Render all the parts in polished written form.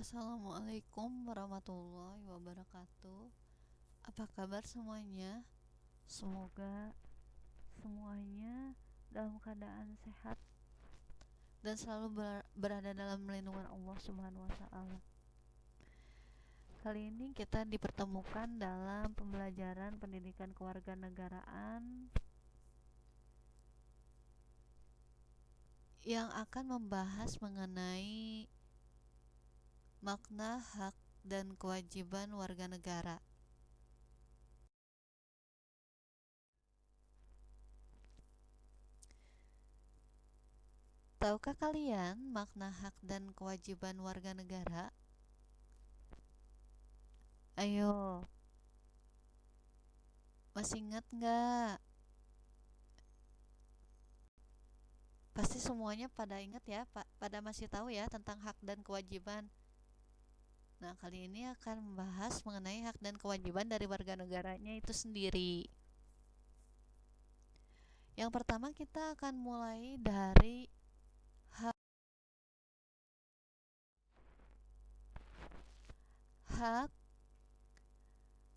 Assalamualaikum warahmatullahi wabarakatuh. Apa kabar semuanya? Semoga semuanya dalam keadaan sehat dan selalu berada dalam lindungan Allah Subhanahu wa taala. Kali ini kita dipertemukan dalam pembelajaran pendidikan kewarganegaraan yang akan membahas mengenai makna hak dan kewajiban warga negara. Tahukah kalian makna hak dan kewajiban warga negara? Ayo, masih ingat nggak? Pasti semuanya pada ingat ya, pada masih tahu ya tentang hak dan kewajiban. Nah, kali ini akan membahas mengenai hak dan kewajiban dari warga negaranya itu sendiri. Yang pertama kita akan mulai dari hak. Hak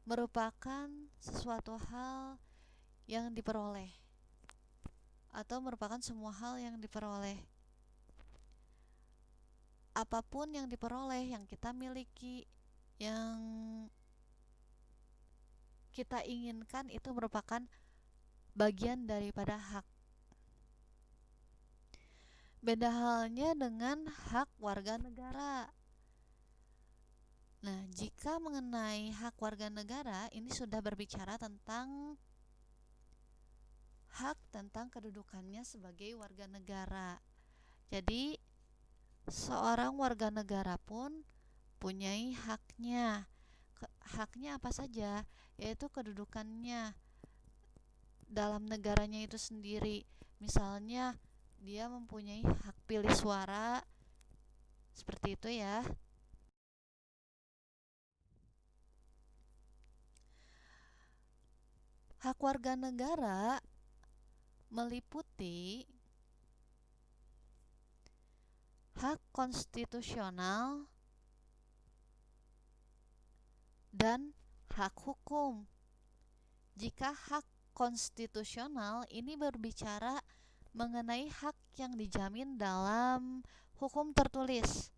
merupakan sesuatu hal yang diperoleh atau merupakan semua hal yang diperoleh. Apapun yang diperoleh, yang kita miliki, yang kita inginkan itu merupakan bagian daripada hak. Beda halnya dengan hak warga negara. Nah, jika mengenai hak warga negara, ini sudah berbicara tentang hak tentang kedudukannya sebagai warga negara. Jadi, seorang warga negara pun punyai haknya. Haknya apa saja? Yaitu kedudukannya dalam negaranya itu sendiri. Misalnya, dia mempunyai hak pilih suara, seperti itu ya. Hak warga negara meliputi hak konstitusional dan hak hukum. Jika hak konstitusional ini berbicara mengenai hak yang dijamin dalam hukum tertulis,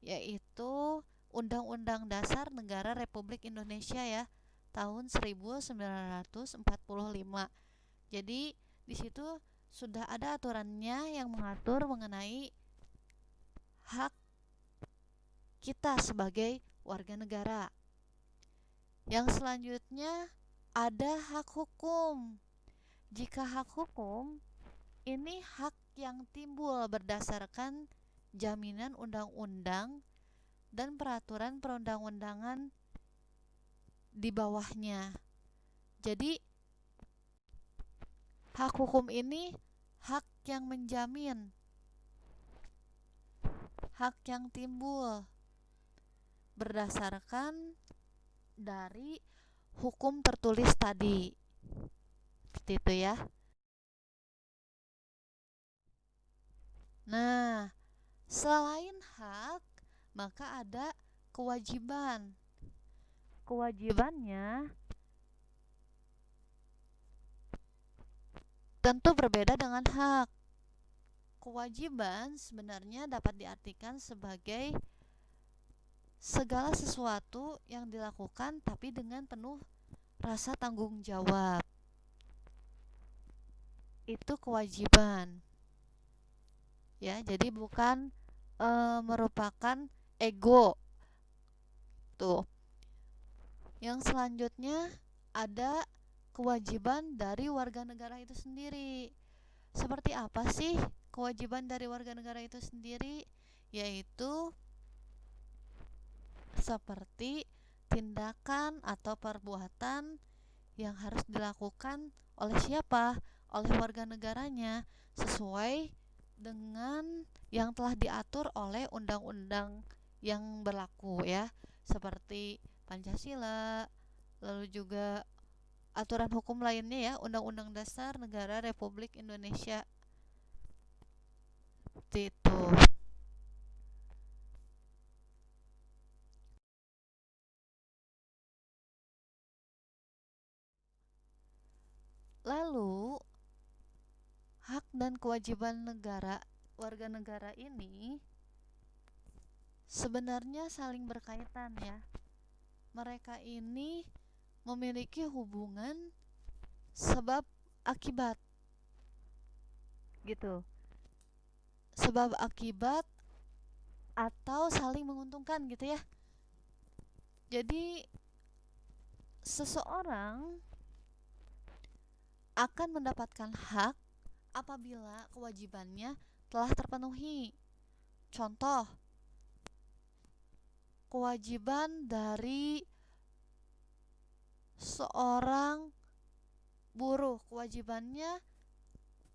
yaitu Undang-Undang Dasar Negara Republik Indonesia ya, tahun 1945. Jadi di situ sudah ada aturannya yang mengatur mengenai hak kita sebagai warga negara. Yang selanjutnya ada hak hukum. Jika hak hukum ini hak yang timbul berdasarkan jaminan undang-undang dan peraturan perundang-undangan di bawahnya. Jadi hak hukum ini hak yang menjamin, hak yang timbul berdasarkan dari hukum tertulis tadi. Seperti itu ya. Nah, selain hak, maka ada kewajiban. Kewajibannya tentu berbeda dengan hak. Kewajiban sebenarnya dapat diartikan sebagai segala sesuatu yang dilakukan tapi dengan penuh rasa tanggung jawab. Itu kewajiban. Ya, jadi bukan merupakan ego. Tuh. Yang selanjutnya ada kewajiban dari warga negara itu sendiri. Seperti apa sih kewajiban dari warga negara itu sendiri? Yaitu seperti tindakan atau perbuatan yang harus dilakukan oleh siapa? Oleh warga negaranya sesuai dengan yang telah diatur oleh undang-undang yang berlaku ya, seperti Pancasila, lalu juga aturan hukum lainnya ya, Undang-Undang Dasar Negara Republik Indonesia. Seperti itu. Lalu, hak dan kewajiban warga negara ini sebenarnya saling berkaitan ya. Mereka ini memiliki hubungan sebab akibat gitu. Sebab akibat atau saling menguntungkan gitu ya. Jadi seseorang akan mendapatkan hak apabila kewajibannya telah terpenuhi. Contoh, kewajiban dari seorang buruh, kewajibannya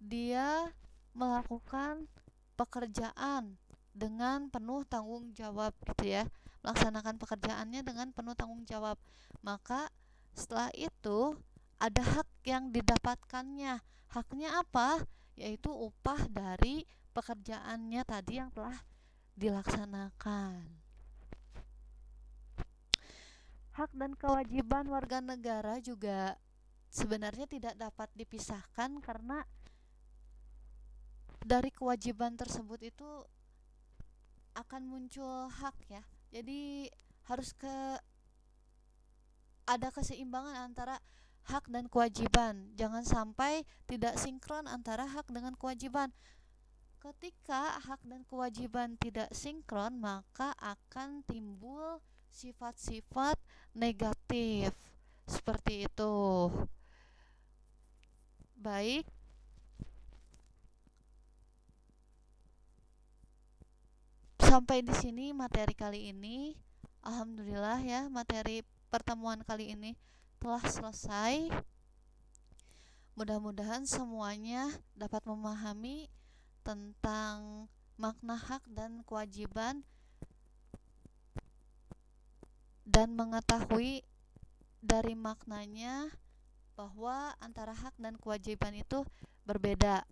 dia melakukan pekerjaan dengan penuh tanggung jawab gitu ya, melaksanakan pekerjaannya dengan penuh tanggung jawab. Maka setelah itu ada hak yang didapatkannya. Haknya apa? Yaitu upah dari pekerjaannya tadi yang telah dilaksanakan. Hak dan kewajiban warga negara juga sebenarnya tidak dapat dipisahkan karena dari kewajiban tersebut itu akan muncul hak ya. Jadi harus ada keseimbangan antara hak dan kewajiban. Jangan sampai tidak sinkron antara hak dengan kewajiban. Ketika hak dan kewajiban tidak sinkron, maka akan timbul sifat-sifat negatif. Seperti itu. Baik, sampai di sini materi kali ini. Alhamdulillah ya, materi pertemuan kali ini telah selesai. Mudah-mudahan semuanya dapat memahami tentang makna hak dan kewajiban dan mengetahui dari maknanya bahwa antara hak dan kewajiban itu berbeda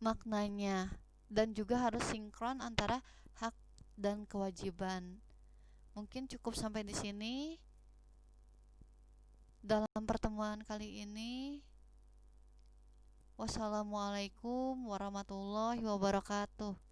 maknanya, dan juga harus sinkron antara hak dan kewajiban. Mungkin cukup sampai di sini dalam pertemuan kali ini. Wassalamualaikum warahmatullahi wabarakatuh.